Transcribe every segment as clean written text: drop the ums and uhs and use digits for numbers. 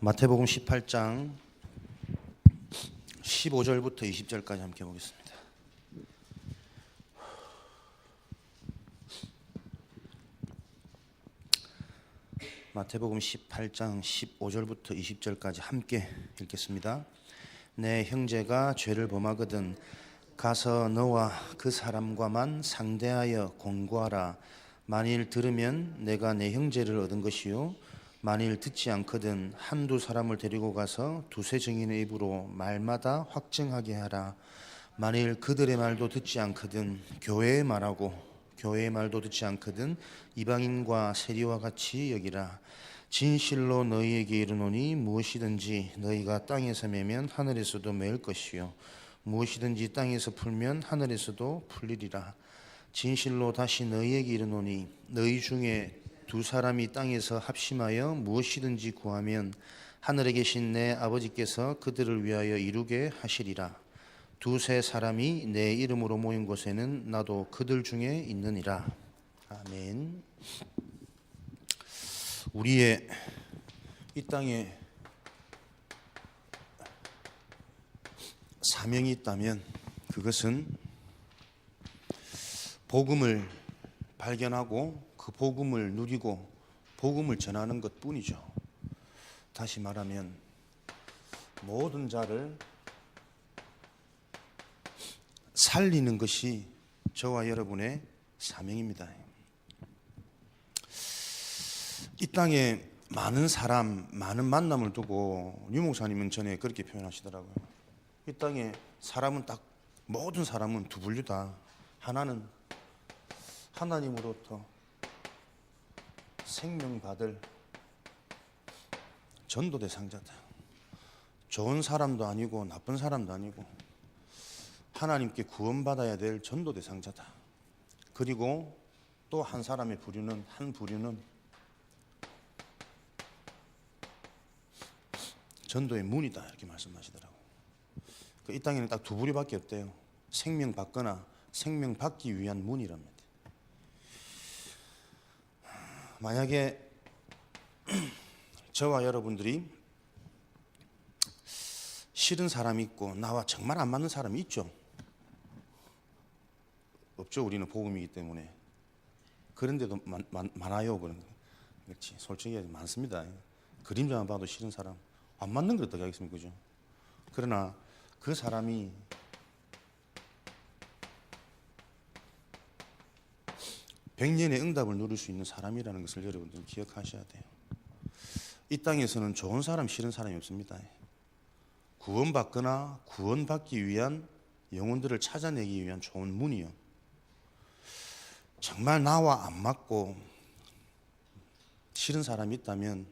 마태복음 18장 15절부터 20절까지 함께 보겠습니다. 마태복음 18장 15절부터 20절까지 함께 읽겠습니다. 내 형제가 죄를 범하거든 가서 너와 그 사람과만 상대하여 공고하라. 만일 들으면 내가 내 형제를 얻은 것이요, 만일 듣지 않거든 한두 사람을 데리고 가서 두세 증인의 입으로 말마다 확증하게 하라. 만일 그들의 말도 듣지 않거든 교회의 말하고 교회의 말도 듣지 않거든 이방인과 세리와 같이 여기라. 진실로 너희에게 이르노니 무엇이든지 너희가 땅에서 매면 하늘에서도 매일 것이요, 무엇이든지 땅에서 풀면 하늘에서도 풀리리라. 진실로 다시 너희에게 이르노니 너희 중에 두 사람이 땅에서 합심하여 무엇이든지 구하면 하늘에 계신 내 아버지께서 그들을 위하여 이루게 하시리라. 두세 사람이 내 이름으로 모인 곳에는 나도 그들 중에 있느니라. 아멘. 우리의 이 땅에 사명이 있다면 그것은 복음을 발견하고 그 복음을 누리고 복음을 전하는 것뿐이죠. 다시 말하면 모든 자를 살리는 것이 저와 여러분의 사명입니다. 이 땅에 많은 사람, 많은 만남을 두고 유 목사님은 전에 그렇게 표현하시더라고요. 이 땅에 사람은 딱 모든 사람은 두 분류다. 하나는 하나님으로부터 생명 받을 전도 대상자다. 좋은 사람도 아니고 나쁜 사람도 아니고 하나님께 구원받아야 될 전도 대상자다. 그리고 또 한 사람의 부류는, 한 부류는 전도의 문이다, 이렇게 말씀하시더라고요. 이 땅에는 딱 두 부류밖에 없대요. 생명 받거나 생명 받기 위한 문이랍니다. 만약에 저와 여러분들이 싫은 사람이 있고 나와 정말 안 맞는 사람이 있죠? 없죠. 우리는 복음이기 때문에. 그런데도 많아요. 그런 거. 그렇지. 솔직히 많습니다. 그림자만 봐도 싫은 사람, 안 맞는 걸 어떻게 하겠습니까? 그죠? 그러나 그 사람이 백년의 응답을 누릴 수 있는 사람이라는 것을 여러분들은 기억하셔야 돼요. 이 땅에서는 좋은 사람, 싫은 사람이 없습니다. 구원받거나 구원받기 위한 영혼들을 찾아내기 위한 좋은 문이요. 정말 나와 안 맞고 싫은 사람이 있다면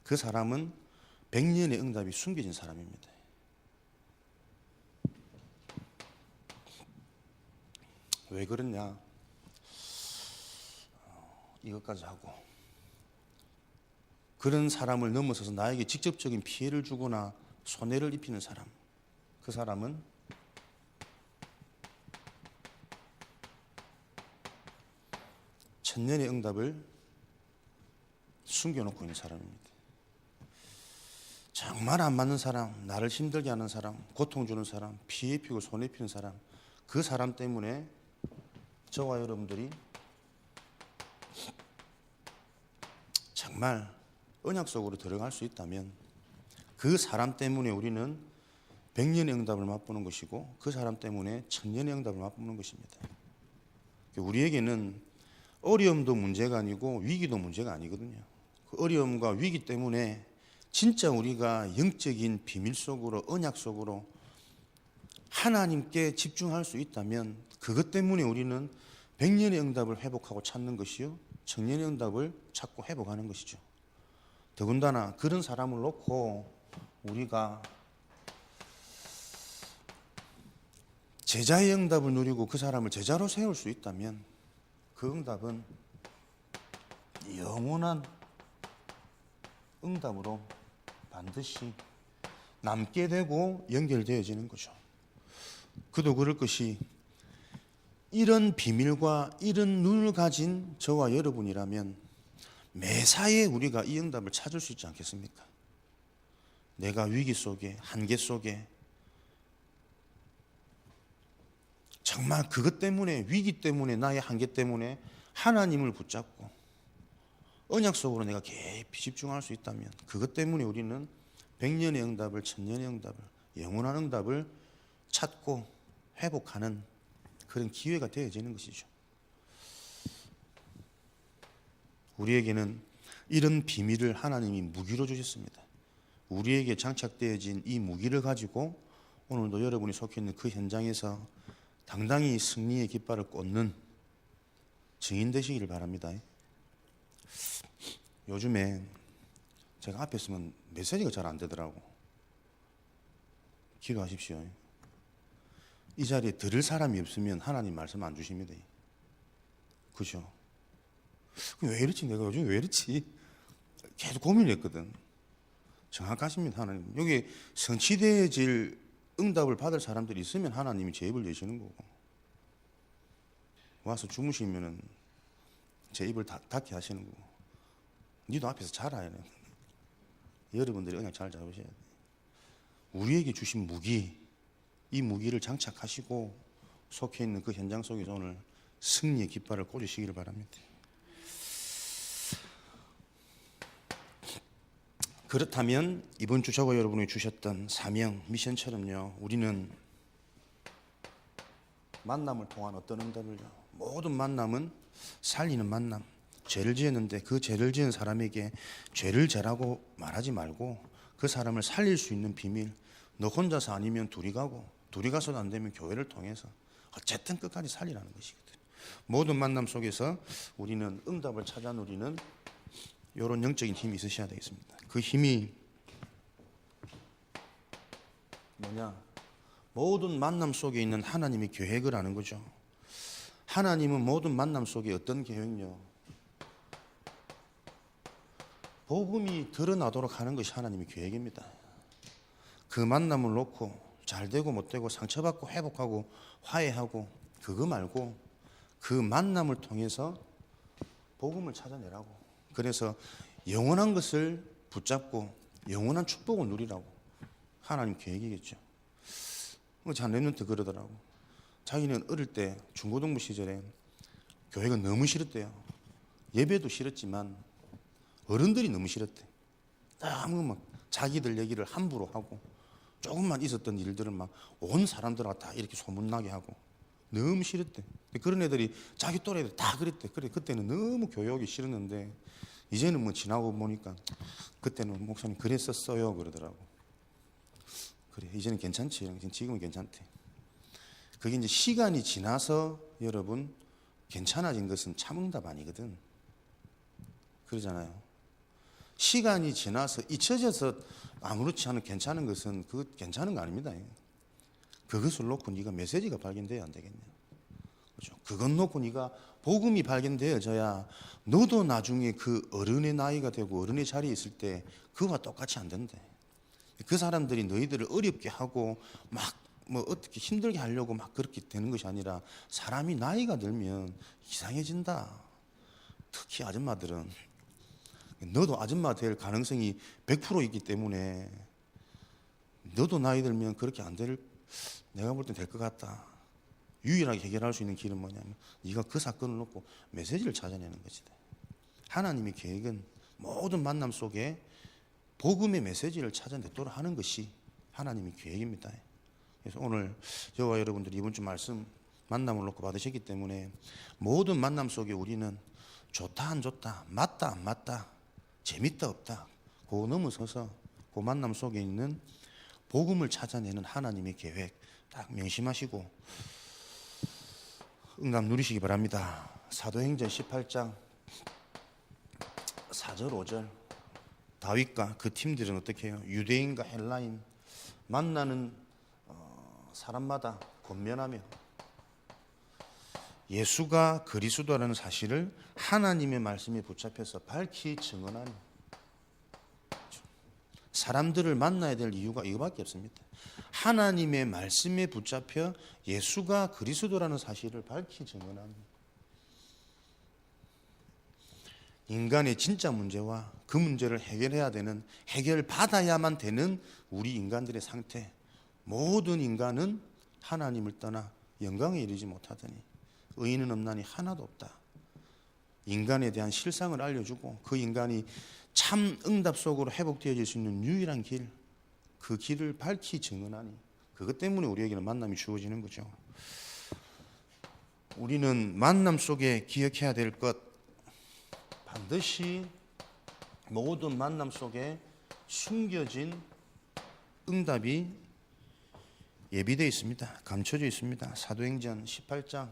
그 사람은 백년의 응답이 숨겨진 사람입니다. 왜 그러냐? 이것까지 하고, 그런 사람을 넘어서서 나에게 직접적인 피해를 주거나 손해를 입히는 사람, 그 사람은 천년의 응답을 숨겨놓고 있는 사람입니다. 정말 안 맞는 사람, 나를 힘들게 하는 사람, 고통 주는 사람, 피해 입히고 손해 입히는 사람, 그 사람 때문에 저와 여러분들이 정말 언약 속으로 들어갈 수 있다면 그 사람 때문에 우리는 백년의 응답을 맛보는 것이고 그 사람 때문에 천년의 응답을 맛보는 것입니다. 우리에게는 어려움도 문제가 아니고 위기도 문제가 아니거든요. 그 어려움과 위기 때문에 진짜 우리가 영적인 비밀 속으로, 언약 속으로 하나님께 집중할 수 있다면 그것 때문에 우리는 백년의 응답을 회복하고 찾는 것이요, 천년의 응답을 찾고 회복하는 것이죠. 더군다나 그런 사람을 놓고 우리가 제자의 응답을 누리고 그 사람을 제자로 세울 수 있다면 그 응답은 영원한 응답으로 반드시 남게 되고 연결되어지는 거죠. 그도 그럴 것이 이런 비밀과 이런 눈을 가진 저와 여러분이라면 매사에 우리가 이 응답을 찾을 수 있지 않겠습니까? 내가 위기 속에, 한계 속에 정말 그것 때문에, 위기 때문에, 나의 한계 때문에 하나님을 붙잡고 언약 속으로 내가 깊이 집중할 수 있다면, 그것 때문에 우리는 백년의 응답을, 천년의 응답을, 영원한 응답을 찾고 회복하는 그런 기회가 되어지는 것이죠. 우리에게는 이런 비밀을 하나님이 무기로 주셨습니다. 우리에게 장착되어진 이 무기를 가지고 오늘도 여러분이 속해 있는 그 현장에서 당당히 승리의 깃발을 꽂는 증인 되시기를 바랍니다. 요즘에 제가 앞에 있으면 메시지가 잘 안 되더라고. 기도하십시오. 이 자리에 들을 사람이 없으면 하나님 말씀 안 주십니다. 그죠? 왜 이렇지? 내가 요즘 왜 이렇지? 계속 고민을 했거든. 정확하십니다, 하나님. 여기 성취되어질 응답을 받을 사람들이 있으면 하나님이 제 입을 여시는 거고, 와서 주무시면은 제 입을 닫게 하시는 거고, 니도 앞에서 자라야 돼. 여러분들이 언약 잘 잡으셔야 돼. 우리에게 주신 무기, 이 무기를 장착하시고 속해 있는 그 현장 속에서 오늘 승리의 깃발을 꽂으시기를 바랍니다. 그렇다면 이번 주 저와 여러분이 주셨던 사명, 미션처럼요, 우리는 만남을 통한 어떤 응답을요, 모든 만남은 살리는 만남. 죄를 지었는데 그 죄를 지은 사람에게 죄를 죄라고 말하지 말고 그 사람을 살릴 수 있는 비밀, 너 혼자서 아니면 둘이 가고, 둘이 가서도 안 되면 교회를 통해서 어쨌든 끝까지 살리라는 것이거든. 모든 만남 속에서 우리는 응답을 찾아 누리는 이런 영적인 힘이 있으셔야 되겠습니다. 그 힘이 뭐냐? 모든 만남 속에 있는 하나님의 계획을 아는 거죠. 하나님은 모든 만남 속에 어떤 계획요? 복음이 드러나도록 하는 것이 하나님의 계획입니다. 그 만남을 놓고 잘 되고 못 되고 상처받고 회복하고 화해하고 그거 말고 그 만남을 통해서 복음을 찾아내라고. 그래서 영원한 것을 붙잡고 영원한 축복을 누리라고 하나님 계획이겠죠. 자, 랩런트 그러더라고. 자기는 어릴 때 중고등부 시절에 교회가 너무 싫었대요. 예배도 싫었지만 어른들이 너무 싫었대. 너무 막 자기들 얘기를 함부로 하고 조금만 있었던 일들을 막 온 사람들하고 다 이렇게 소문나게 하고 너무 싫었대. 그런 애들이 자기 또래 애들 다 그랬대. 그래, 그때는 너무 교회 오기 싫었는데 이제는 뭐 지나고 보니까 그때는 목사님 그랬었어요 그러더라고. 그래, 이제는 괜찮지. 지금은 괜찮대. 그게 이제 시간이 지나서 여러분 괜찮아진 것은 참응답 아니거든. 그러잖아요. 시간이 지나서 잊혀져서 아무렇지 않은 괜찮은 것은 그거 괜찮은 거 아닙니다. 그것을 놓고 네가 메시지가 발견돼야 안 되겠냐. 그렇죠? 그것 놓고 네가 복음이 발견되어져야 너도 나중에 그 어른의 나이가 되고 어른의 자리에 있을 때 그와 똑같이 안 된대. 그 사람들이 너희들을 어렵게 하고 막 뭐 어떻게 힘들게 하려고 막 그렇게 되는 것이 아니라 사람이 나이가 들면 이상해진다. 특히 아줌마들은 너도 아줌마 될 가능성이 100% 있기 때문에 너도 나이 들면 그렇게 안 될, 내가 볼 땐 될 것 같다. 유일하게 해결할 수 있는 길은 뭐냐면 네가 그 사건을 놓고 메시지를 찾아내는 것이다. 하나님의 계획은 모든 만남 속에 복음의 메시지를 찾아내도록 하는 것이 하나님의 계획입니다. 그래서 오늘 저와 여러분들이 이번 주 말씀 만남을 놓고 받으셨기 때문에 모든 만남 속에 우리는 좋다 안 좋다, 맞다 안 맞다, 재밌다 없다, 그거 넘어서서 그 만남 속에 있는 복음을 찾아내는 하나님의 계획 딱 명심하시고 응답 누리시기 바랍니다. 사도행전 18장 4절 5절 다윗과 그 팀들은 어떻게 해요? 유대인과 헬라인 만나는 사람마다 권면하며 예수가 그리스도라는 사실을 하나님의 말씀에 붙잡혀서 밝히 증언하며, 사람들을 만나야 될 이유가 이거밖에 없습니다. 하나님의 말씀에 붙잡혀 예수가 그리스도라는 사실을 밝히 증언하며, 인간의 진짜 문제와 그 문제를 해결해야 되는, 해결받아야만 되는 우리 인간들의 상태. 모든 인간은 하나님을 떠나 영광에 이르지 못하더니 의인은 없나니 하나도 없다. 인간에 대한 실상을 알려주고 그 인간이 참 응답 속으로 회복되어질 수 있는 유일한 길, 그 길을 밝히 증언하니 그것 때문에 우리에게는 만남이 주어지는 거죠. 우리는 만남 속에 기억해야 될 것, 반드시 모든 만남 속에 숨겨진 응답이 예비되어 있습니다. 감춰져 있습니다. 사도행전 18장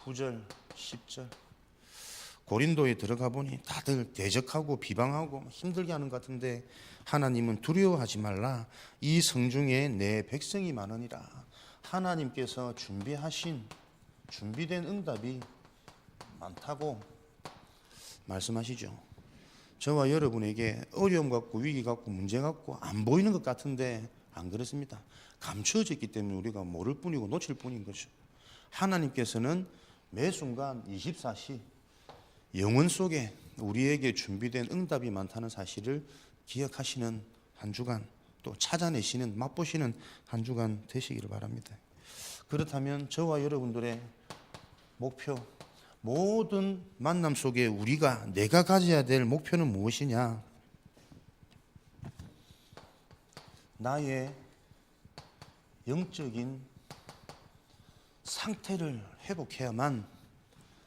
9절 10절. 고린도에 들어가 보니 다들 대적하고 비방하고 힘들게 하는 것 같은데 하나님은 두려워하지 말라. 이 성중에 내 백성이 많으니라. 하나님께서 준비된 응답이 많다고 말씀하시죠. 저와 여러분에게 어려움 같고 위기 같고 문제 같고 안 보이는 것 같은데 안 그렇습니다. 감춰져 있기 때문에 우리가 모를 뿐이고 놓칠 뿐인 거죠. 하나님께서는 매 순간 24시 영혼 속에 우리에게 준비된 응답이 많다는 사실을 기억하시는 한 주간, 또 찾아내시는, 맛보시는 한 주간 되시기를 바랍니다. 그렇다면 저와 여러분들의 목표, 모든 만남 속에 내가 가져야 될 목표는 무엇이냐? 나의 영적인 상태를 회복해야만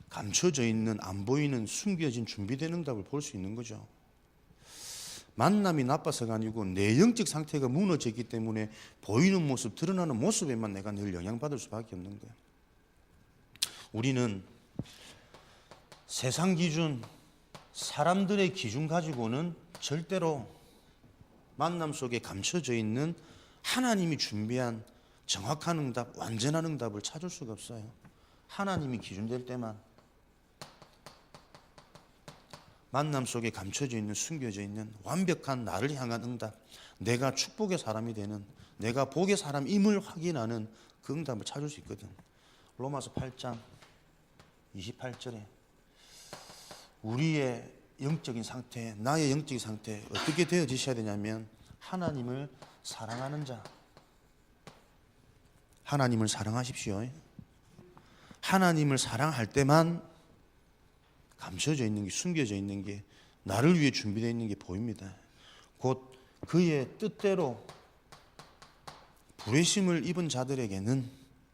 감춰져 있는, 안 보이는, 숨겨진 준비된 응답을 볼 수 있는 거죠. 만남이 나빠서가 아니고 내 영적 상태가 무너졌기 때문에 보이는 모습, 드러나는 모습에만 내가 늘 영향받을 수밖에 없는 거예요. 우리는 세상 기준, 사람들의 기준 가지고는 절대로 만남 속에 감춰져 있는 하나님이 준비한 정확한 응답, 완전한 응답을 찾을 수가 없어요. 하나님이 기준될 때만 만남 속에 감춰져 있는, 숨겨져 있는 완벽한 나를 향한 응답, 내가 축복의 사람이 되는, 내가 복의 사람임을 확인하는 그 응답을 찾을 수 있거든. 로마서 8장 28절에 우리의 영적인 상태, 나의 영적인 상태 어떻게 되어지셔야 되냐면 하나님을 사랑하는 자, 하나님을 사랑하십시오. 하나님을 사랑할 때만 감춰져 있는 게, 숨겨져 있는 게, 나를 위해 준비되어 있는 게 보입니다. 곧 그의 뜻대로 부르심을 입은 자들에게는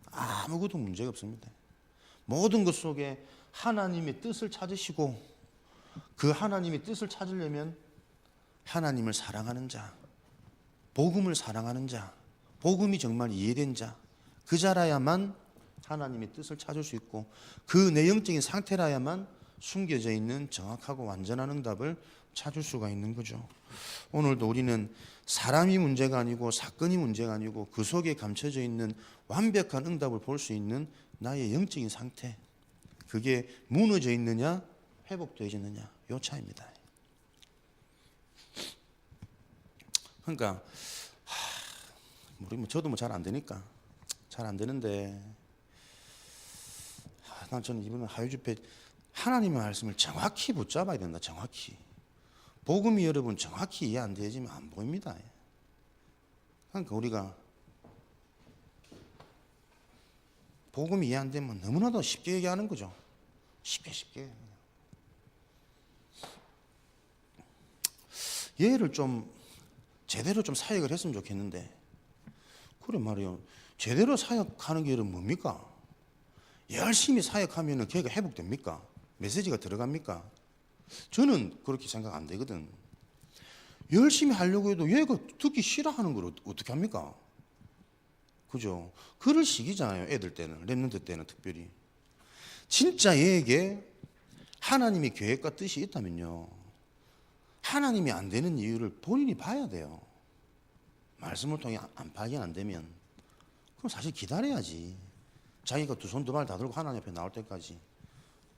아무것도 문제가 없습니다. 모든 것 속에 하나님의 뜻을 찾으시고, 그 하나님의 뜻을 찾으려면 하나님을 사랑하는 자, 복음을 사랑하는 자, 복음이 정말 이해된 자, 그 자라야만 하나님의 뜻을 찾을 수 있고, 그 내용적인 상태라야만 숨겨져 있는 정확하고 완전한 응답을 찾을 수가 있는 거죠. 오늘도 우리는 사람이 문제가 아니고 사건이 문제가 아니고 그 속에 감춰져 있는 완벽한 응답을 볼 수 있는 나의 영적인 상태, 그게 무너져 있느냐 회복되어지느냐, 요 차이입니다. 그러니까 저도 잘 안 되니까 잘 안 되는데, 저는 이번에 하유집회 하나님의 말씀을 정확히 붙잡아야 된다. 정확히. 복음이 여러분 정확히 이해 안 되지면 안 보입니다. 그러니까 우리가 복음이 이해 안 되면 너무나도 쉽게 얘기하는 거죠. 쉽게. 얘를 좀 제대로 좀 사역을 했으면 좋겠는데, 그래 말이요. 제대로 사역하는 게 뭡니까? 열심히 사역하면 걔가 회복됩니까? 메시지가 들어갑니까? 저는 그렇게 생각 안 되거든. 열심히 하려고 해도 얘가 듣기 싫어하는 걸 어떻게 합니까? 그죠? 그럴 시기잖아요. 애들 때는, 렘넌트 때는 특별히. 진짜 얘에게 하나님의 계획과 뜻이 있다면요, 하나님이 안 되는 이유를 본인이 봐야 돼요. 말씀을 통해 발견 안 되면 그럼 사실 기다려야지. 자기가 두 손 두 발 다 들고 하나님 앞에 나올 때까지.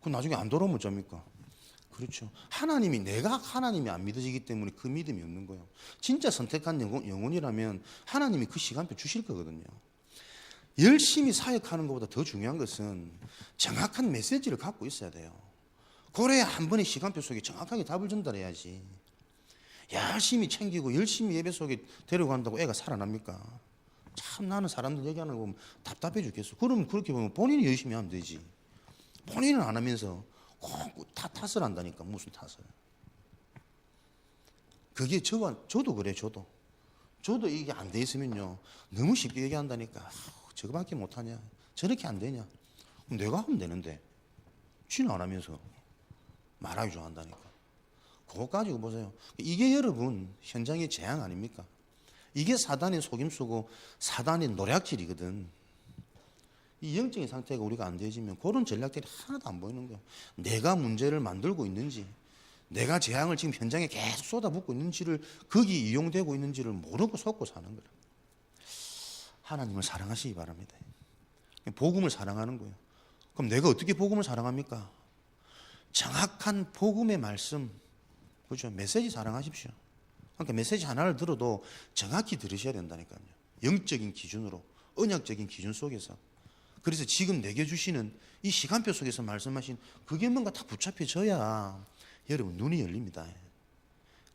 그 나중에 안 돌아오면 어쩝니까? 그렇죠. 내가 하나님이 안 믿어지기 때문에 그 믿음이 없는 거예요. 진짜 선택한 영혼이라면 하나님이 그 시간표 주실 거거든요. 열심히 사역하는 것보다 더 중요한 것은 정확한 메시지를 갖고 있어야 돼요. 그래야 한 번의 시간표 속에 정확하게 답을 전달해야지. 열심히 챙기고 열심히 예배 속에 데려간다고 애가 살아납니까? 참 나는 사람들 얘기하는 거 보면 답답해 죽겠어. 그러면 그렇게 보면 본인이 열심히 하면 되지. 본인은 안 하면서 꼭 탓을 한다니까. 무슨 탓을. 그게 저도 그래. 저도 이게 안 돼 있으면요 너무 쉽게 얘기한다니까. 저거밖에 못하냐, 저렇게 안 되냐. 내가 하면 되는데 지는 안 하면서 말하기 좋아한다니까. 그거 가지고 보세요. 이게 여러분 현장의 재앙 아닙니까? 이게 사단의 속임수고 사단의 노략질이거든. 이 영적인 상태가 우리가 안 되어지면 그런 전략들이 하나도 안 보이는 거예요. 내가 문제를 만들고 있는지, 내가 재앙을 지금 현장에 계속 쏟아붓고 있는지를, 거기 이용되고 있는지를 모르고 속고 사는 거예요. 하나님을 사랑하시기 바랍니다. 복음을 사랑하는 거예요. 그럼 내가 어떻게 복음을 사랑합니까? 정확한 복음의 말씀, 그렇죠? 메시지 사랑하십시오. 그러니까 메시지 하나를 들어도 정확히 들으셔야 된다니까요. 영적인 기준으로, 언약적인 기준 속에서. 그래서 지금 내게 주시는 이 시간표 속에서 말씀하신 그게 뭔가 다 붙잡혀져야 여러분 눈이 열립니다.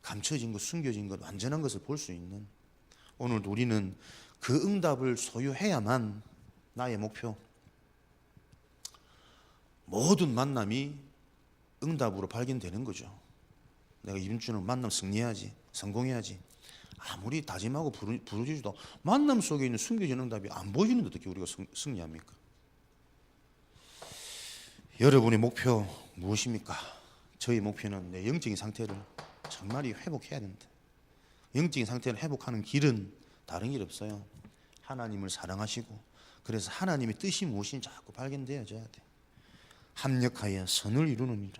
감춰진 것, 숨겨진 것, 완전한 것을 볼 수 있는. 오늘도 우리는 그 응답을 소유해야만 나의 목표. 모든 만남이 응답으로 발견되는 거죠. 내가 이번 주는 만남 승리해야지, 성공해야지. 아무리 다짐하고 부르짖어도 만남 속에 있는 숨겨진 응답이 안 보이는데 어떻게 우리가 승리합니까? 여러분의 목표 무엇입니까? 저희 목표는 내 영적인 상태를 정말이 회복해야 된다. 영적인 상태를 회복하는 길은 다른 길 없어요. 하나님을 사랑하시고, 그래서 하나님의 뜻이 무엇인지 자꾸 발견되어져야 돼. 합력하여 선을 이루는 일.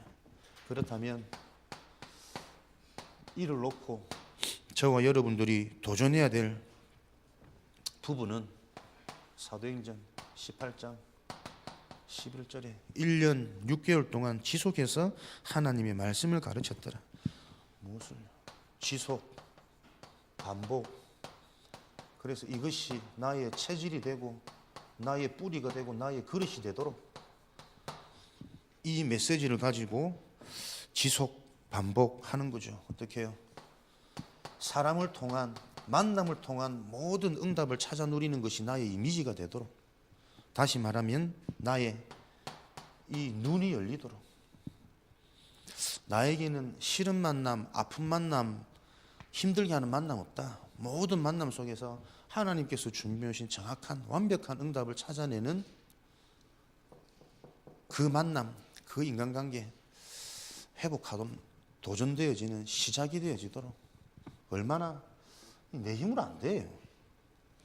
그렇다면 이를 놓고 저와 여러분들이 도전해야 될 부분은 사도행전 18장 11절에 1년 6개월 동안 지속해서 하나님의 말씀을 가르쳤더라. 무엇을? 지속, 반복. 그래서 이것이 나의 체질이 되고 나의 뿌리가 되고 나의 그릇이 되도록 이 메시지를 가지고 지속, 반복하는 거죠. 어떻게 해요? 사람을 통한, 만남을 통한 모든 응답을 찾아 누리는 것이 나의 이미지가 되도록, 다시 말하면 나의 이 눈이 열리도록. 나에게는 싫은 만남, 아픈 만남, 힘들게 하는 만남 없다. 모든 만남 속에서 하나님께서 준비해 오신 정확한 완벽한 응답을 찾아내는 그 만남, 그 인간관계 회복하도록 도전되어지는 시작이 되어지도록. 얼마나? 내 힘으로 안 돼요.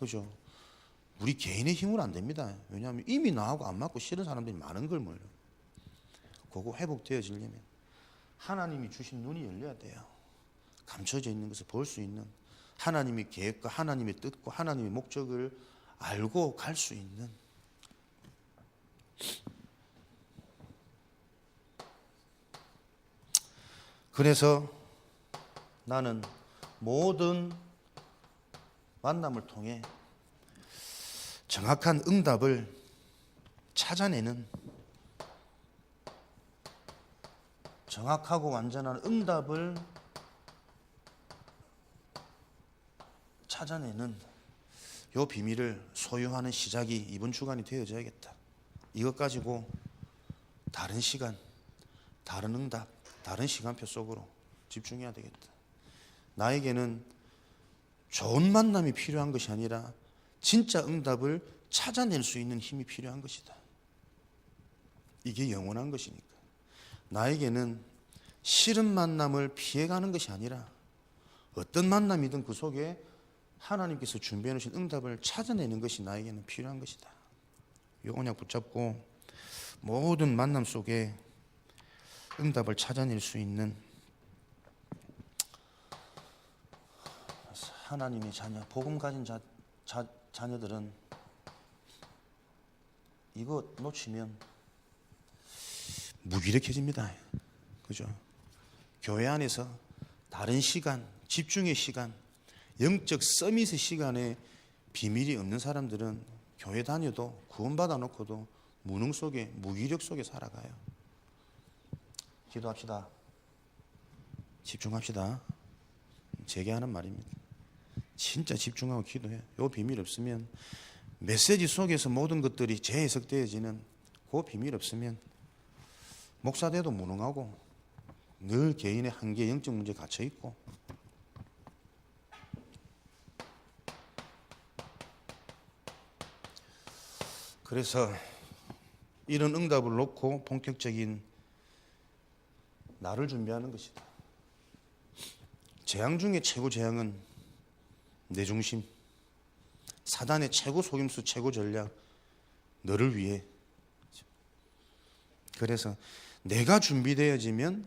그죠? 우리 개인의 힘으로 안 됩니다. 왜냐하면 이미 나하고 안 맞고 싫은 사람들이 많은 걸 몰라요. 그거 회복되어지려면 하나님이 주신 눈이 열려야 돼요. 감춰져 있는 것을 볼 수 있는, 하나님의 계획과 하나님의 뜻과 하나님의 목적을 알고 갈 수 있는. 그래서 나는 모든 만남을 통해 정확한 응답을 찾아내는, 정확하고 완전한 응답을 찾아내는 이 비밀을 소유하는 시작이 이번 주간이 되어져야겠다. 이것 가지고 다른 시간, 다른 응답, 다른 시간표 속으로 집중해야 되겠다. 나에게는 좋은 만남이 필요한 것이 아니라 진짜 응답을 찾아낼 수 있는 힘이 필요한 것이다. 이게 영원한 것이니까. 나에게는 싫은 만남을 피해가는 것이 아니라 어떤 만남이든 그 속에 하나님께서 준비해 놓으신 응답을 찾아내는 것이 나에게는 필요한 것이다. 이 언약 붙잡고 모든 만남 속에 응답을 찾아낼 수 있는 하나님의 자녀, 복음 가진 자녀들은 이거 놓치면 무기력해집니다. 그죠? 교회 안에서 다른 시간, 집중의 시간, 영적 서밋의 시간에 비밀이 없는 사람들은 교회 다녀도 구원받아 놓고도 무능 속에, 무기력 속에 살아가요. 기도합시다. 집중합시다. 제게 하는 말입니다. 진짜 집중하고 기도해요. 요 비밀 없으면 메시지 속에서 모든 것들이 재해석되어지는 그 비밀 없으면 목사돼도 무능하고 늘 개인의 한계, 영적 문제에 갇혀 있고. 그래서 이런 응답을 놓고 본격적인 나를 준비하는 것이다. 재앙 중에 최고 재앙은 내 중심, 사단의 최고 속임수, 최고 전략, 너를 위해. 그래서 내가 준비되어지면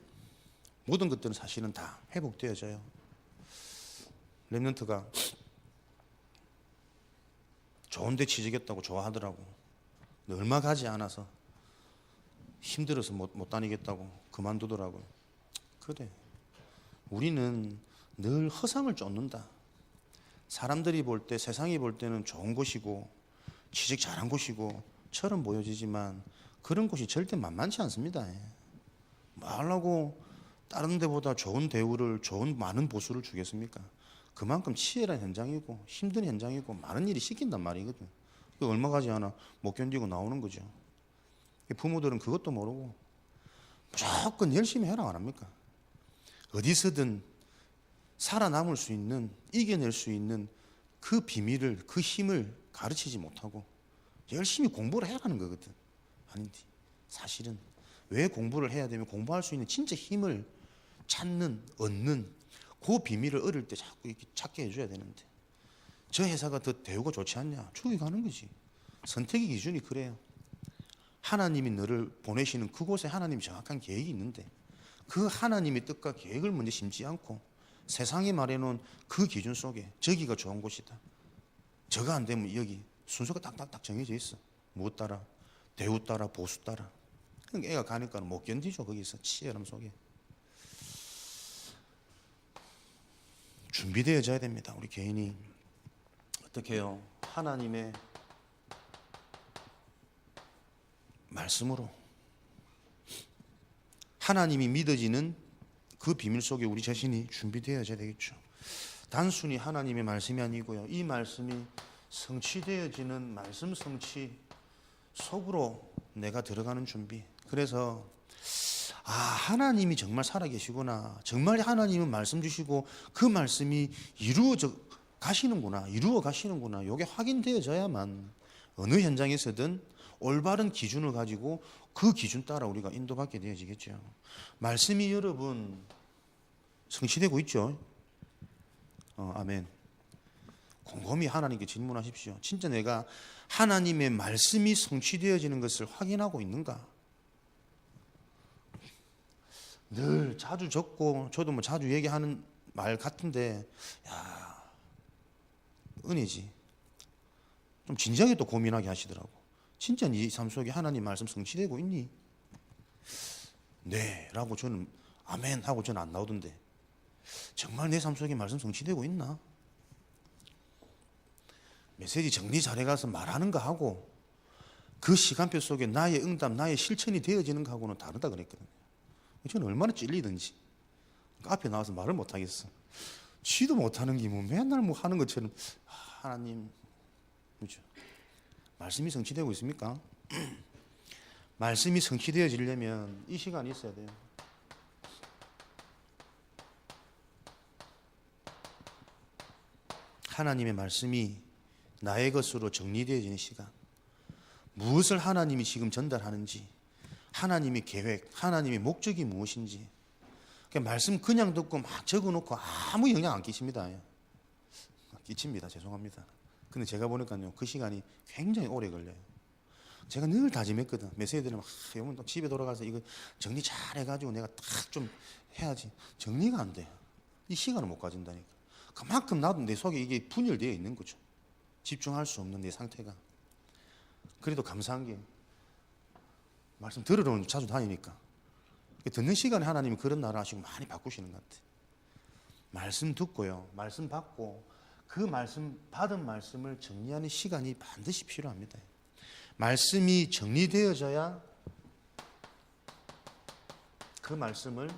모든 것들은 사실은 다 회복되어져요. 렘넌트가 좋은 데 취직했다고 좋아하더라고. 근데 얼마 가지 않아서 힘들어서 못 다니겠다고 그만두더라고요. 그래, 우리는 늘 허상을 쫓는다. 사람들이 볼 때, 세상이 볼 때는 좋은 곳이고 취직 잘한 곳이고 처럼 보여지지만 그런 곳이 절대 만만치 않습니다. 뭐 하려고 다른 데보다 좋은 대우를, 좋은 많은 보수를 주겠습니까? 그만큼 치열한 현장이고 힘든 현장이고 많은 일이 시킨단 말이거든. 얼마 가지 않아 못 견디고 나오는 거죠. 부모들은 그것도 모르고 무조건 열심히 해라 안 합니까? 어디서든 살아남을 수 있는, 이겨낼 수 있는 그 비밀을, 그 힘을 가르치지 못하고 열심히 공부를 해라는 거거든. 아닌데 사실은 왜 공부를 해야 되면 공부할 수 있는 진짜 힘을 찾는, 얻는 그 비밀을 어릴 때 자꾸 이렇게 찾게 해줘야 되는데, 저 회사가 더 대우가 좋지 않냐? 저기 가는 거지. 선택의 기준이 그래요. 하나님이 너를 보내시는 그곳에 하나님이 정확한 계획이 있는데 그 하나님의 뜻과 계획을 먼저 심지 않고 세상이 말해놓은 그 기준 속에 저기가 좋은 곳이다, 저거 안 되면 여기, 순서가 딱딱딱 정해져 있어. 무엇 따라? 대우 따라, 보수 따라. 그러니까 애가 가니까 못 견디죠. 거기서 치열함 속에. 준비되어져야 됩니다. 우리 개인이. 어떻게 해요? 하나님의 말씀으로, 하나님이 믿어지는 그 비밀 속에 우리 자신이 준비되어져야 되겠죠. 단순히 하나님의 말씀이 아니고요, 이 말씀이 성취되어지는 말씀 성취 속으로 내가 들어가는 준비. 그래서 하나님이 정말 살아계시구나, 정말 하나님은 말씀 주시고 그 말씀이 이루어 가시는구나. 이게 확인되어져야만 어느 현장에서든 올바른 기준을 가지고 그 기준 따라 우리가 인도받게 되어지겠죠. 말씀이 여러분 성취되고 있죠? 아멘. 곰곰이 하나님께 질문하십시오. 진짜 내가 하나님의 말씀이 성취되어지는 것을 확인하고 있는가? 늘 자주 적고 저도 뭐 자주 얘기하는 말 같은데, 야, 은혜지. 좀 진지하게 또 고민하게 하시더라고. 진짜 네 삶 속에 하나님 말씀 성취되고 있니? 네 라고 저는 아멘 하고 저는 안 나오던데, 정말 내 삶 속에 말씀 성취되고 있나? 메시지 정리 잘해가서 말하는 거 하고 그 시간표 속에 나의 응답, 나의 실천이 되어지는 거 하고는 다르다 그랬거든요. 저는 얼마나 찔리든지 앞에 나와서 말을 못하겠어. 지도 못하는 게 뭐 맨날 뭐 하는 것처럼. 하나님, 그렇죠? 말씀이 성취되고 있습니까? 말씀이 성취되어지려면 이 시간이 있어야 돼요. 하나님의 말씀이 나의 것으로 정리되어지는 시간. 무엇을 하나님이 지금 전달하는지, 하나님의 계획, 하나님의 목적이 무엇인지. 말씀 그냥 듣고 막 적어놓고 아무 영향 안 끼칩니다. 끼칩니다. 죄송합니다. 근데 제가 보니까요, 그 시간이 굉장히 오래 걸려요. 제가 늘 다짐했거든. 메시지들은 막 또 집에 돌아가서 이거 정리 잘 해가지고 내가 딱 좀 해야지. 정리가 안 돼요. 이 시간을 못 가진다니까. 그만큼 나도 내 속에 이게 분열되어 있는 거죠. 집중할 수 없는 내 상태가. 그래도 감사한 게 말씀 들으러 자주 다니니까 듣는 시간에 하나님이 그런 나를 하시고 많이 바꾸시는 것 같아요. 말씀 듣고요, 말씀 받고 그 말씀 받은 말씀을 정리하는 시간이 반드시 필요합니다. 말씀이 정리되어져야 그 말씀을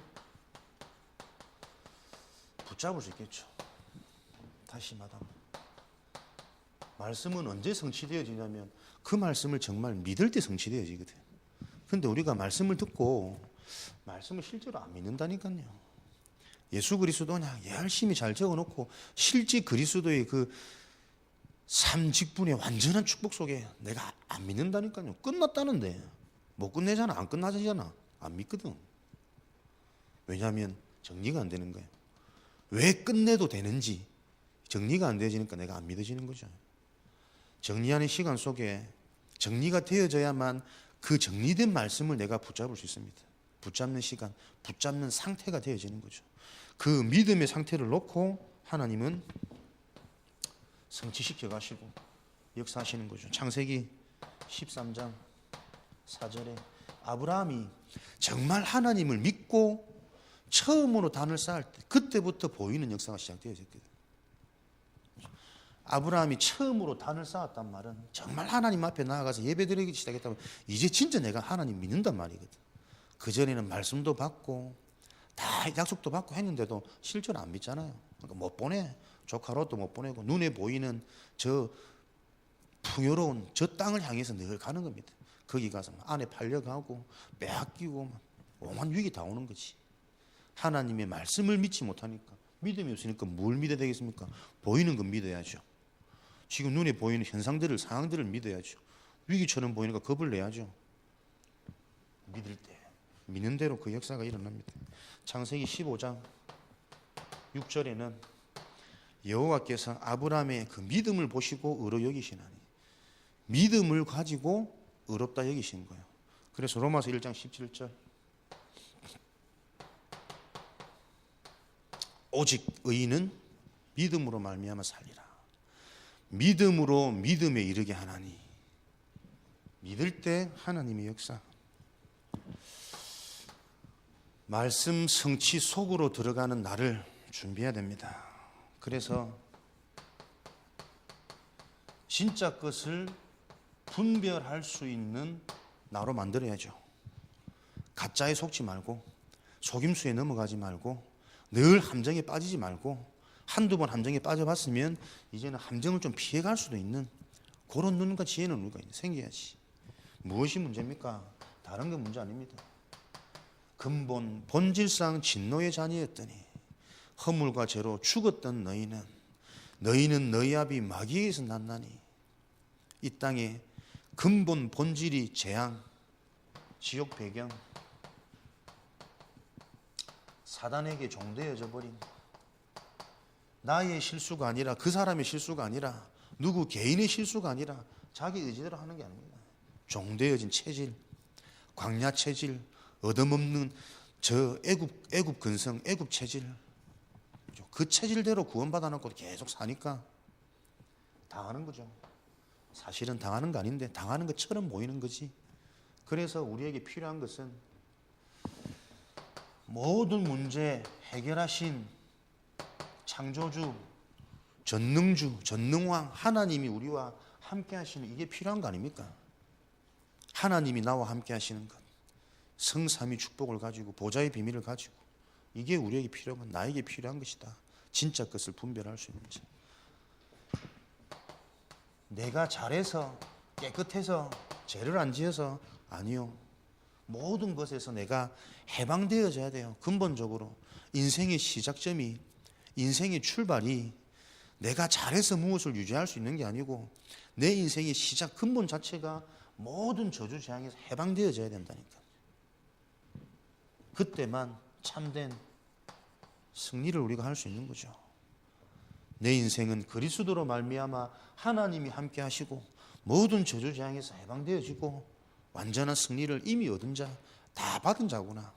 붙잡을 수 있겠죠. 다시 말하면 말씀은 언제 성취되어지냐면 그 말씀을 정말 믿을 때 성취되어지거든. 근데 우리가 말씀을 듣고 말씀을 실제로 안 믿는다니까요. 예수 그리스도 그냥 열심히 잘 적어놓고 실제 그리스도의 그 삼직분의 완전한 축복 속에 내가 안 믿는다니까요. 끝났다는데 못 끝내잖아. 안 끝나잖아. 안 믿거든. 왜냐하면 정리가 안 되는 거예요. 왜 끝내도 되는지 정리가 안 되어지니까 내가 안 믿어지는 거죠. 정리하는 시간 속에 정리가 되어져야만 그 정리된 말씀을 내가 붙잡을 수 있습니다. 붙잡는 시간, 붙잡는 상태가 되어지는 거죠. 그 믿음의 상태를 놓고 하나님은 성취시켜 가시고 역사하시는 거죠. 창세기 13장 4절에 아브라함이 정말 하나님을 믿고 처음으로 단을 쌓을 때 그때부터 보이는 역사가 시작되어졌거든요. 아브라함이 처음으로 단을 쌓았단 말은 정말 하나님 앞에 나아가서 예배드리기 시작했다면 이제 진짜 내가 하나님 믿는단 말이거든. 그전에는 말씀도 받고 다 약속도 받고 했는데도 실제로 안 믿잖아요. 그러니까 못 보내. 조카 롯도 못 보내고 눈에 보이는 저 풍요로운 저 땅을 향해서 늘 가는 겁니다. 거기 가서 안에 팔려가고 빼앗기고 오만 위기 다 오는 거지. 하나님의 말씀을 믿지 못하니까 믿음이 없으니까 뭘 믿어야 되겠습니까? 보이는 건 믿어야죠. 지금 눈에 보이는 현상들을 상황들을 믿어야죠. 위기처럼 보이니까 겁을 내야죠. 믿을 때 믿는 대로 그 역사가 일어납니다. 창세기 15장 6절에는 여호와께서 아브라함의 그 믿음을 보시고 의로 여기시나니 믿음을 가지고 의롭다 여기신 거예요. 그래서 로마서 1장 17절 오직 의인은 믿음으로 말미암아 살리라. 믿음으로 믿음에 이르게 하나니 믿을 때 하나님의 역사. 말씀 성취 속으로 들어가는 날을 준비해야 됩니다. 그래서 진짜 것을 분별할 수 있는 나로 만들어야죠. 가짜에 속지 말고 속임수에 넘어가지 말고 늘 함정에 빠지지 말고 한두 번 함정에 빠져봤으면 이제는 함정을 좀 피해갈 수도 있는 그런 눈과 지혜는 우리가 생겨야지. 무엇이 문제입니까? 다른 건 문제 아닙니다. 근본 본질상 진노의 자녀였더니 허물과 죄로 죽었던 너희는 너희 아비 마귀에서 났나니 이 땅에 근본 본질이 재앙, 지옥 배경, 사단에게 종되어져 버린 나의 실수가 아니라 그 사람의 실수가 아니라 누구 개인의 실수가 아니라 자기 의지대로 하는 게 아닙니다. 종되어진 체질, 광야 체질, 얻음없는 저 애굽 근성, 애굽 체질, 그 체질대로 구원받아 놓고 계속 사니까 당하는 거죠. 사실은 당하는 거 아닌데 당하는 것처럼 보이는 거지. 그래서 우리에게 필요한 것은 모든 문제 해결하신 창조주, 전능주, 전능왕 하나님이 우리와 함께 하시는 이게 필요한 거 아닙니까? 하나님이 나와 함께 하시는 것, 성삼위 축복을 가지고 보좌의 비밀을 가지고 이게 우리에게 필요한 건 나에게 필요한 것이다. 진짜 것을 분별할 수 있는 자. 내가 잘해서 깨끗해서 죄를 안 지어서 아니요. 모든 것에서 내가 해방되어져야 돼요. 근본적으로 인생의 시작점이 인생의 출발이 내가 잘해서 무엇을 유지할 수 있는 게 아니고 내 인생의 시작 근본 자체가 모든 저주 재앙에서 해방되어져야 된다니까. 그때만 참된 승리를 우리가 할 수 있는 거죠. 내 인생은 그리스도로 말미암아 하나님이 함께 하시고 모든 저주 재앙에서 해방되어지고 완전한 승리를 이미 얻은 자, 다 받은 자구나.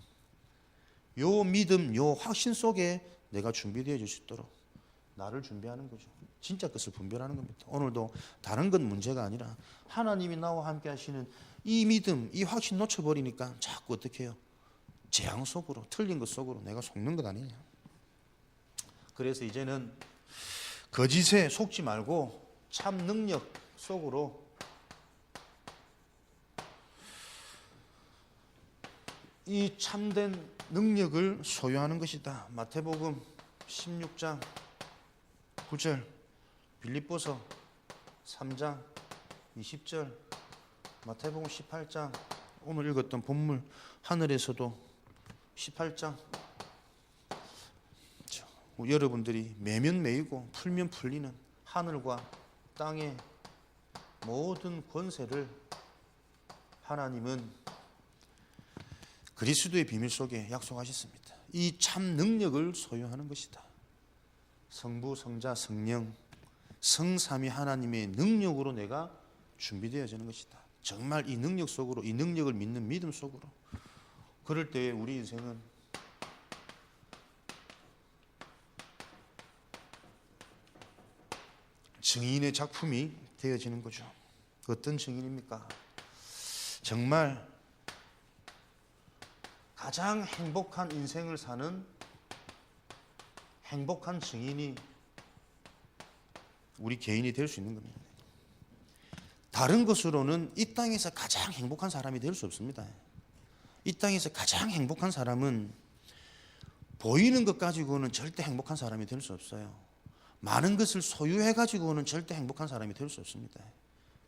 요 믿음, 요 확신 속에 내가 준비되어질 수 있도록 나를 준비하는 거죠. 진짜 것을 분별하는 겁니다. 오늘도 다른 건 문제가 아니라 하나님이 나와 함께 하시는 이 믿음, 이 확신 놓쳐버리니까 자꾸 어떻게 해요? 재앙 속으로, 틀린 것 속으로 내가 속는 것 아니냐. 그래서 이제는 거짓에 속지 말고 참 능력 속으로 이 참된 능력을 소유하는 것이다. 마태복음 16장 9절, 빌립보서 3장 20절, 마태복음 18장, 오늘 읽었던 본물 하늘에서도 18장. 여러분들이 매면 매이고 풀면 풀리는 하늘과 땅의 모든 권세를 하나님은 그리스도의 비밀 속에 약속하셨습니다. 이 참 능력을 소유하는 것이다. 성부, 성자, 성령, 성삼위 하나님의 능력으로 내가 준비되어지는 것이다. 정말 이 능력 속으로, 이 능력을 믿는 믿음 속으로. 그럴 때에 우리 인생은 증인의 작품이 되어지는 거죠. 어떤 증인입니까? 정말 가장 행복한 인생을 사는 행복한 증인이 우리 개인이 될 수 있는 겁니다. 다른 것으로는 이 땅에서 가장 행복한 사람이 될 수 없습니다. 이 땅에서 가장 행복한 사람은 보이는 것 가지고는 절대 행복한 사람이 될 수 없어요. 많은 것을 소유해 가지고는 절대 행복한 사람이 될 수 없습니다.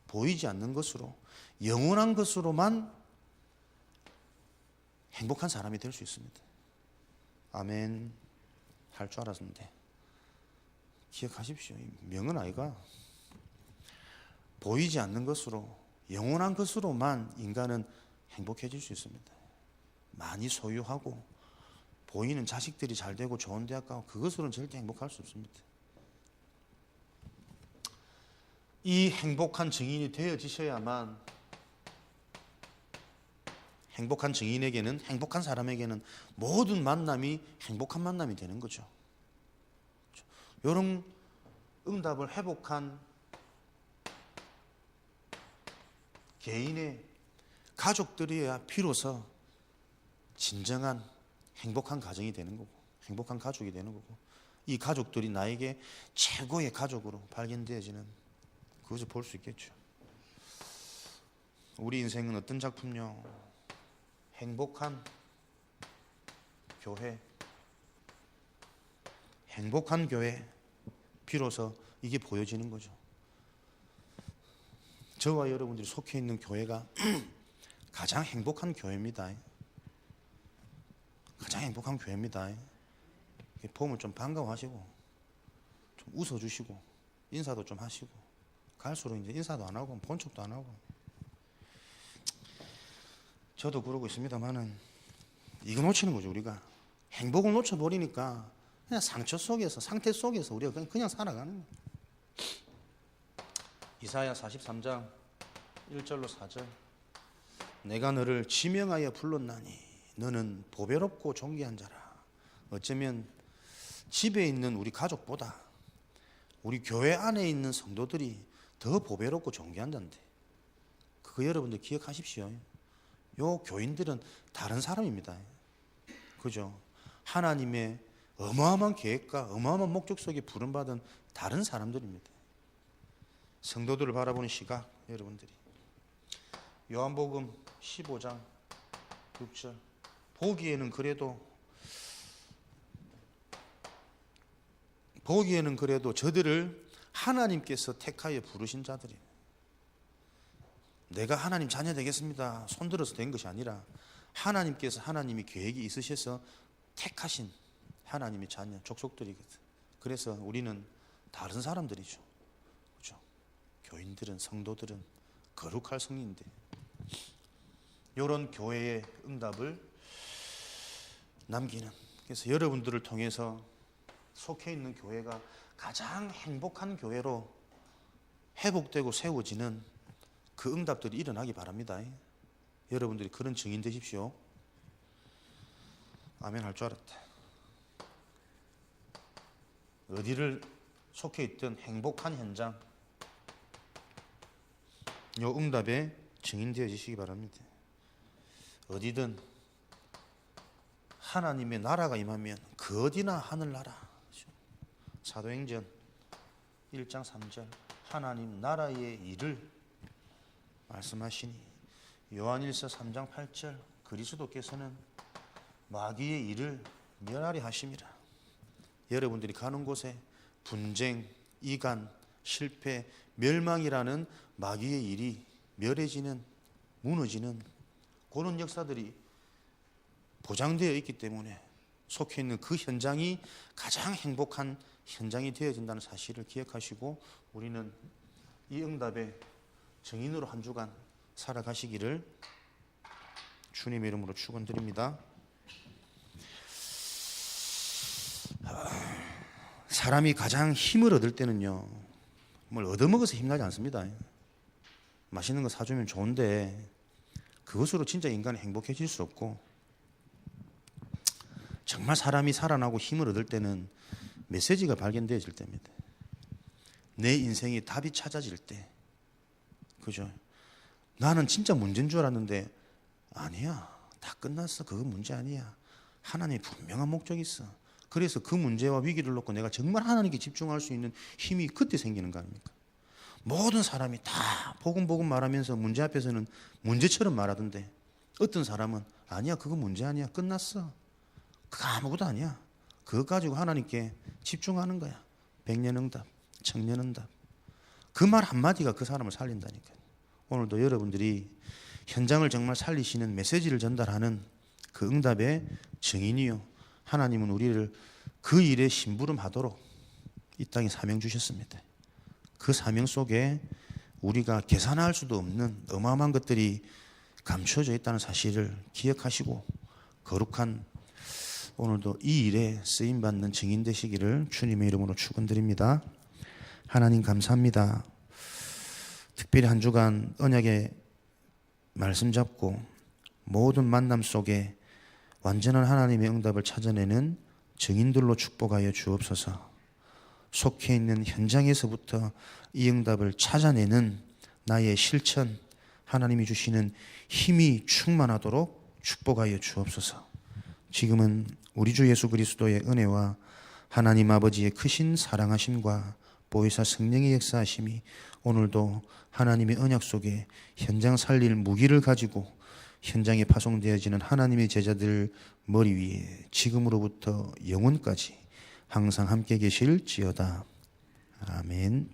보이지 않는 것으로, 영원한 것으로만 행복한 사람이 될 수 있습니다. 아멘 할 줄 알았는데 기억하십시오. 명은 아이가 보이지 않는 것으로, 영원한 것으로만 인간은 행복해질 수 있습니다. 많이 소유하고 보이는 자식들이 잘 되고 좋은 대학 가고 그것으로는 절대 행복할 수 없습니다. 이 행복한 증인이 되어지셔야만, 행복한 증인에게는, 행복한 사람에게는 모든 만남이 행복한 만남이 되는 거죠. 이런 응답을 회복한 개인의 가족들이야 비로소 진정한 행복한 가정이 되는 거고, 행복한 가족이 되는 거고, 이 가족들이 나에게 최고의 가족으로 발견되어지는 그것을 볼 수 있겠죠. 우리 인생은 어떤 작품요? 행복한 교회, 행복한 교회, 비로소 이게 보여지는 거죠. 저와 여러분들이 속해 있는 교회가 가장 행복한 교회입니다. 가장 행복한 교회입니다. 보면 좀 반가워하시고, 좀 웃어주시고, 인사도 좀 하시고, 갈수록 이제 인사도 안 하고, 본 척도 안 하고. 저도 그러고 있습니다만은, 이거 놓치는 거죠, 우리가. 행복을 놓쳐버리니까, 그냥 상처 속에서, 상태 속에서 우리가 그냥 살아가는 거예요. 이사야 43장 1절로 4절. 내가 너를 지명하여 불렀나니 너는 보배롭고 존귀한 자라. 어쩌면 집에 있는 우리 가족보다 우리 교회 안에 있는 성도들이 더 보배롭고 존귀한 자인데, 그거 여러분들 기억하십시오. 요 교인들은 다른 사람입니다. 그죠? 하나님의 어마어마한 계획과 어마어마한 목적 속에 부름받은 다른 사람들입니다. 성도들을 바라보는 시각, 여러분들이 요한복음 15장 6절. 보기에는 그래도 저들을 하나님께서 택하여 부르신 자들이에요. 내가 하나님 자녀 되겠습니다 손들어서 된 것이 아니라, 하나님께서, 하나님이 계획이 있으셔서 택하신 하나님의 자녀, 족속들이거든. 그래서 우리는 다른 사람들이죠. 그렇죠? 교인들은, 성도들은 거룩할 성인인데, 이런 교회의 응답을 남기는, 그래서 여러분들을 통해서 속해 있는 교회가 가장 행복한 교회로 회복되고 세워지는 그 응답들이 일어나기 바랍니다. 여러분들이 그런 증인 되십시오. 아멘 할 줄 알았다. 어디를 속해 있든 행복한 현장, 요 응답에 증인 되어지시기 바랍니다. 어디든 하나님의 나라가 임하면 그 어디나 하늘나라. 사도행전 1장 3절. 하나님 나라의 일을 말씀하시니. 요한일서 3장 8절. 그리스도께서는 마귀의 일을 멸하리 하심이라. 여러분들이 가는 곳에 분쟁, 이간, 실패, 멸망이라는 마귀의 일이 멸해지는, 무너지는 그런 역사들이 보장되어 있기 때문에 속해 있는 그 현장이 가장 행복한 현장이 되어진다는 사실을 기억하시고 우리는 이 응답의 증인으로 한 주간 살아가시기를 주님의 이름으로 축원드립니다. 사람이 가장 힘을 얻을 때는요, 뭘 얻어먹어서 힘나지 않습니다. 맛있는 거 사주면 좋은데 그것으로 진짜 인간이 행복해질 수 없고, 정말 사람이 살아나고 힘을 얻을 때는 메시지가 발견되어질 때입니다. 내 인생의 답이 찾아질 때. 그죠? 나는 진짜 문제인 줄 알았는데 아니야, 다 끝났어. 그거 문제 아니야. 하나님의 분명한 목적이 있어. 그래서 그 문제와 위기를 놓고 내가 정말 하나님께 집중할 수 있는 힘이 그때 생기는 거 아닙니까? 모든 사람이 다 복음 말하면서 문제 앞에서는 문제처럼 말하던데, 어떤 사람은 아니야, 그거 문제 아니야, 끝났어, 그거 아무것도 아니야, 그거 가지고 하나님께 집중하는 거야. 백년응답, 청년응답. 그 말 한마디가 그 사람을 살린다니까요. 오늘도 여러분들이 현장을 정말 살리시는 메시지를 전달하는 그 응답의 증인이요, 하나님은 우리를 그 일에 심부름하도록 이 땅에 사명 주셨습니다. 그 사명 속에 우리가 계산할 수도 없는 어마어마한 것들이 감춰져 있다는 사실을 기억하시고 거룩한 오늘도 이 일에 쓰임받는 증인 되시기를 주님의 이름으로 축원드립니다. 하나님 감사합니다. 특별히 한 주간 언약의 말씀 잡고 모든 만남 속에 완전한 하나님의 응답을 찾아내는 증인들로 축복하여 주옵소서. 속해 있는 현장에서부터 이 응답을 찾아내는 나의 실천, 하나님이 주시는 힘이 충만하도록 축복하여 주옵소서. 지금은 우리 주 예수 그리스도의 은혜와 하나님 아버지의 크신 사랑하심과 보혜사 성령의 역사하심이 오늘도 하나님의 언약 속에 현장 살릴 무기를 가지고 현장에 파송되어지는 하나님의 제자들 머리 위에 지금으로부터 영원까지 항상 함께 계실지어다. 아멘.